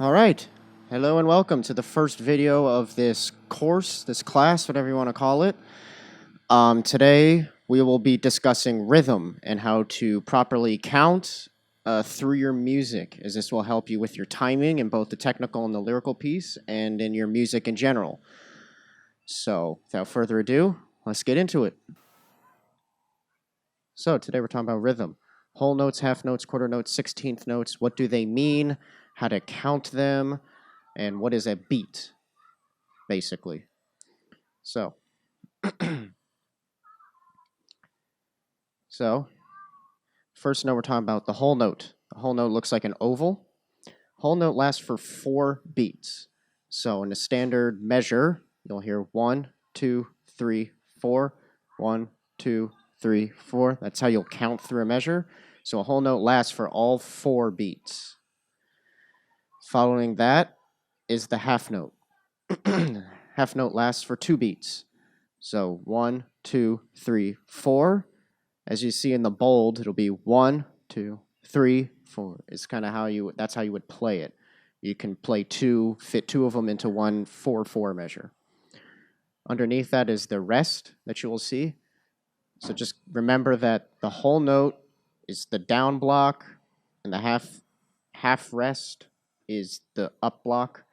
All right. Hello and welcome to the first video of this course, this class, whatever you want to call it. Today we will be discussing rhythm and how to properly count through your music, as this will help you with your timing in both the technical and the lyrical piece and in your music in general. So, without further ado, let's get into it. So, today we're talking about rhythm. Whole notes, half notes, quarter notes, 16th notes. What do they mean? How to count them? And what is a beat, basically. So, first note we're talking about the whole note. The whole note looks like an oval. Whole note lasts for 4 beats. So in a standard measure, you'll hear 1, 2, 3, 4. 1, 2, 3, 4. That's how you'll count through a measure. So a whole note lasts for all 4 beats. Following that is the half note. Half note lasts for 2 beats. So 1, 2, 3, 4. As you see in the bold, it'll be 1, 2, 3, 4. It's kind of that's how you would play it. You can play 2, fit 2 of them into one 4/4 measure. Underneath that is the rest that you will see. So just remember that the whole note is the down block, and the half rest is the up block.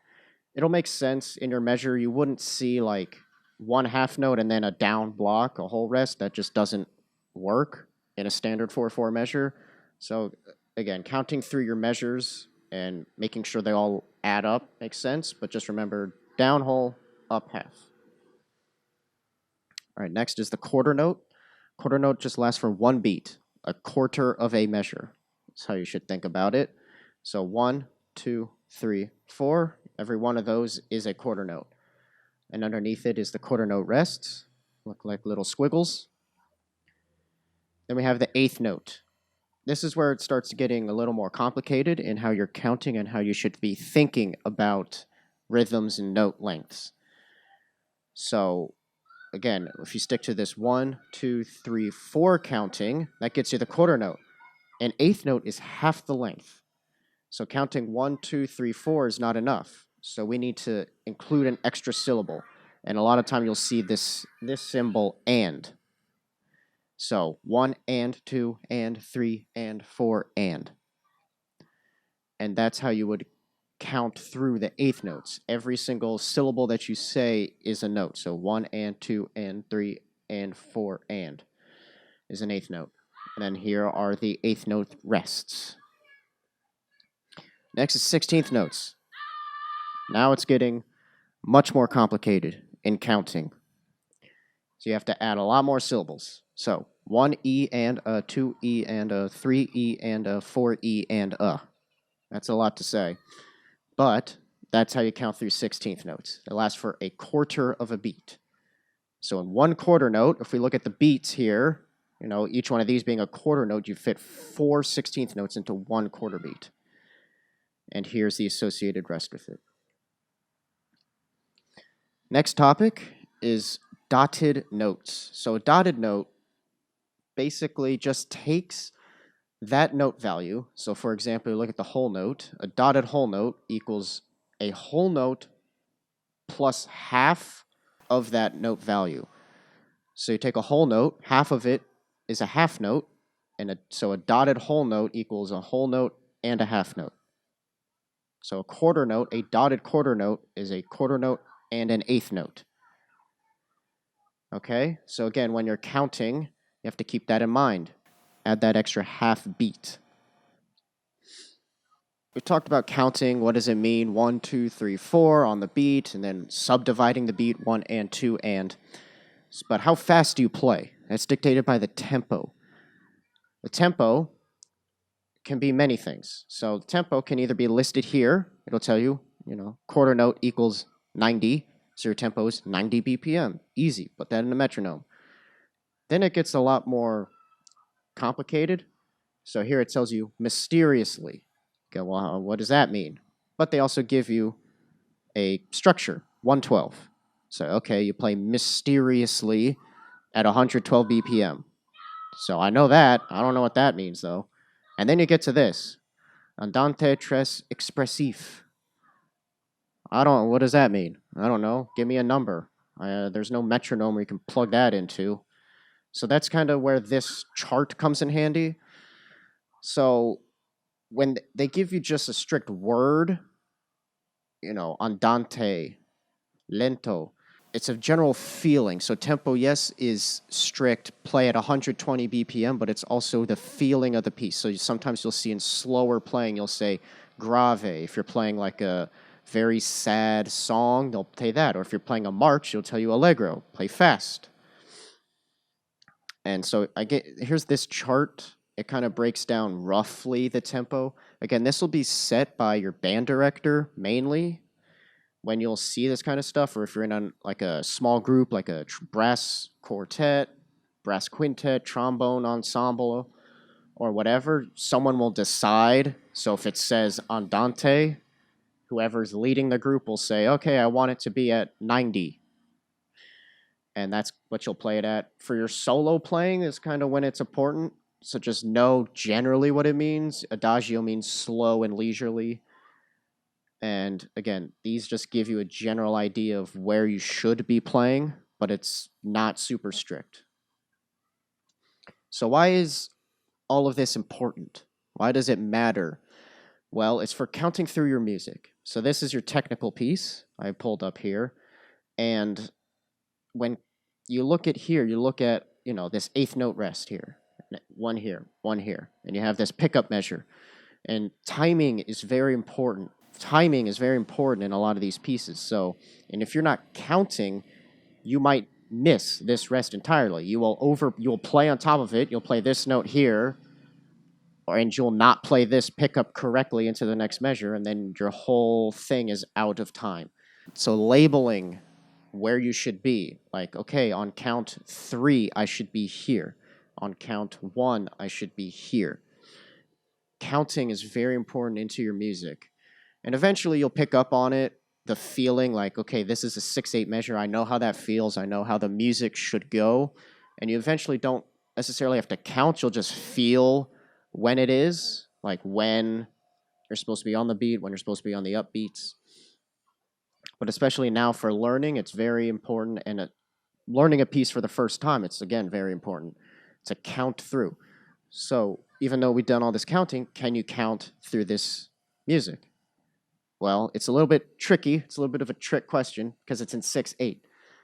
It'll make sense in your measure. You wouldn't see like one half note and then a down block, a whole rest. That just doesn't work in a standard 4/4 measure. So again, counting through your measures and making sure they all add up makes sense, but just remember down whole, up half. All right, next is the quarter note. Quarter note just lasts for 1 beat, a quarter of a measure. That's how you should think about it. So 1, 2, 3, 4. Every one of those is a quarter note. And underneath it is the quarter note rests, look like little squiggles. Then we have the 8th note. This is where it starts getting a little more complicated in how you're counting and how you should be thinking about rhythms and note lengths. So again, if you stick to this 1, 2, 3, 4 counting, that gets you the quarter note. An 8th note is half the length. So counting 1, 2, 3, 4 is not enough. So we need to include an extra syllable. And a lot of time you'll see this symbol and. So 1 and 2 and 3 and 4 and. And that's how you would count through the 8th notes. Every single syllable that you say is a note. So 1 and 2 and 3 and 4 and is an 8th note. And then here are the 8th note rests. Next is 16th notes. Now it's getting much more complicated in counting. So you have to add a lot more syllables. So 1 E and a, 2 E and a, 3 E and a, 4 E and a. That's a lot to say. But that's how you count through 16th notes. It lasts for a quarter of a beat. So in one quarter note, if we look at the beats here, each one of these being a quarter note, you fit 4 16th notes into one quarter beat. And here's the associated rest with it. Next topic is dotted notes. So a dotted note basically just takes that note value. So for example, you look at the whole note. A dotted whole note equals a whole note plus half of that note value. So you take a whole note, half of it is a half note, and so a dotted whole note equals a whole note and a half note. So a quarter note, a dotted quarter note, is a quarter note and an 8th note. Okay, so again, when you're counting, you have to keep that in mind. Add that extra half beat. We talked about counting. What does it mean? 1, 2, 3, 4 on the beat, and then subdividing the beat 1 and 2 and. But how fast do you play? That's dictated by the tempo. The tempo can be many things. So the tempo can either be listed here. It'll tell you, quarter note equals 90. So your tempo is 90 BPM. Easy. Put that in a metronome. Then it gets a lot more complicated. So here it tells you mysteriously. Okay, well, what does that mean? But they also give you a structure, 112. So, okay, you play mysteriously at 112 BPM. So I know that. I don't know what that means, though. And then you get to this. Andante tres expressif. What does that mean? I don't know. Give me a number. There's no metronome where you can plug that into. So that's kind of where this chart comes in handy. So when they give you just a strict word, andante, lento, it's a general feeling. So tempo, yes, is strict, play at 120 BPM, but it's also the feeling of the piece. So sometimes you'll see in slower playing, you'll say grave. If you're playing like a very sad song, they'll play that. Or if you're playing a march, you'll tell you allegro, play fast. And so here's this chart. It kind of breaks down roughly the tempo. Again, this will be set by your band director mainly when you'll see this kind of stuff, or if you're in like a small group, like a brass quartet, brass quintet, trombone ensemble, or whatever, someone will decide. So if it says andante, whoever's leading the group will say, okay, I want it to be at 90. And that's what you'll play it at. For your solo playing is kind of when it's important. So just know generally what it means. Adagio means slow and leisurely. And again, these just give you a general idea of where you should be playing, but it's not super strict. So why is all of this important? Why does it matter? Well, it's for counting through your music. So this is your technical piece I pulled up here. And when you look at here, you look at, this eighth note rest here, one here, and you have this pickup measure. And timing is very important. Timing is very important in a lot of these pieces. So, and if you're not counting, you might miss this rest entirely. You'll play on top of it. You'll play this note here, and you'll not play this pickup correctly into the next measure, and then your whole thing is out of time. So labeling where you should be, like, okay, on count 3, I should be here. On count 1, I should be here. Counting is very important into your music. And eventually you'll pick up on it, the feeling like, okay, this is a 6/8 measure. I know how that feels. I know how the music should go. And you eventually don't necessarily have to count. You'll just feel when it is, like when you're supposed to be on the beat, when you're supposed to be on the upbeats. But especially now for learning, it's very important. And learning a piece for the first time, it's again very important to count through. So even though we've done all this counting, can you count through this music? Well, it's a little bit tricky. It's a little bit of a trick question because it's in 6/8.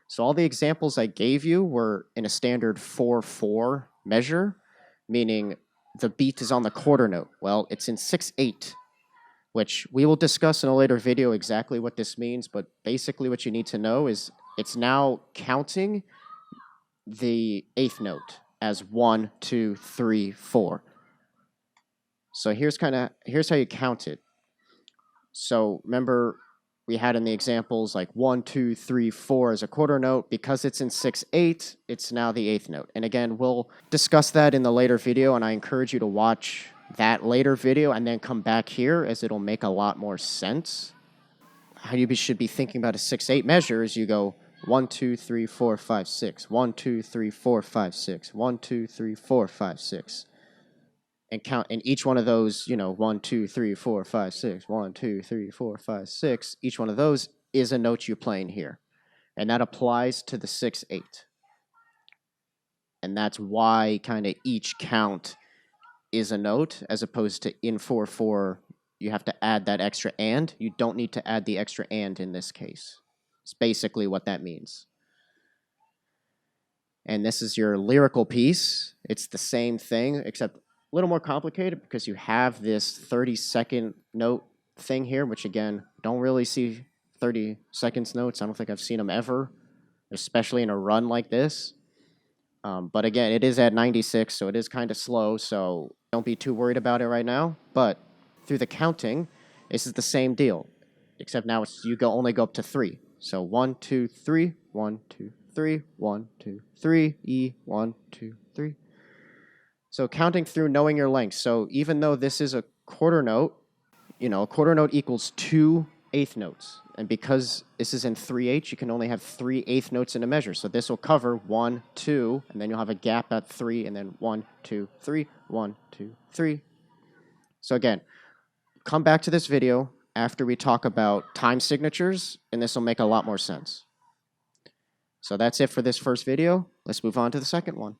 So all the examples I gave you were in a standard 4/4 measure, meaning the beat is on the quarter note. Well, it's in 6/8, which we will discuss in a later video exactly what this means. But basically what you need to know is it's now counting the eighth note as 1, 2, 3, 4. So here's how you count it. So remember, we had in the examples like 1, 2, 3, 4 as a quarter note. Because it's in 6/8, it's now the eighth note. And again, we'll discuss that in the later video, and I encourage you to watch that later video and then come back here, as it'll make a lot more sense. How you should be thinking about a 6/8 measure is you go 1, 2, 3, 4, 5, 6. 1, 2, 3, 4, 5, 6. 1, 2, 3, 4, 5, 6. And count in each one of those, 1, 2, 3, 4, 5, 6. 1, 2, 3, 4, 5, 6. Each one of those is a note you're playing here. And that applies to the 6/8. And that's why kind of each count is a note, as opposed to in 4/4, you have to add that extra and. You don't need to add the extra and in this case. It's basically what that means. And this is your lyrical piece. It's the same thing, except a little more complicated because you have this 30-second note thing here, which again, don't really see 30 seconds notes. I don't think I've seen them ever, especially in a run like this. But again, it is at 96, so it is kind of slow, so don't be too worried about it right now. But through the counting, this is the same deal, except now only go up to 3. So 1, 2, 3, 1, 2, 3, 1, 2, 3, E, 1, 2, 3. So counting through, knowing your length. So even though this is a quarter note, a quarter note equals 2 eighth notes. And because this is in 3/8, you can only have 3 eighth notes in a measure. So this will cover 1, 2, and then you'll have a gap at 3, and then 1, 2, 3, 1, 2, 3. So again, come back to this video, after we talk about time signatures, and this will make a lot more sense. So that's it for this first video. Let's move on to the second one.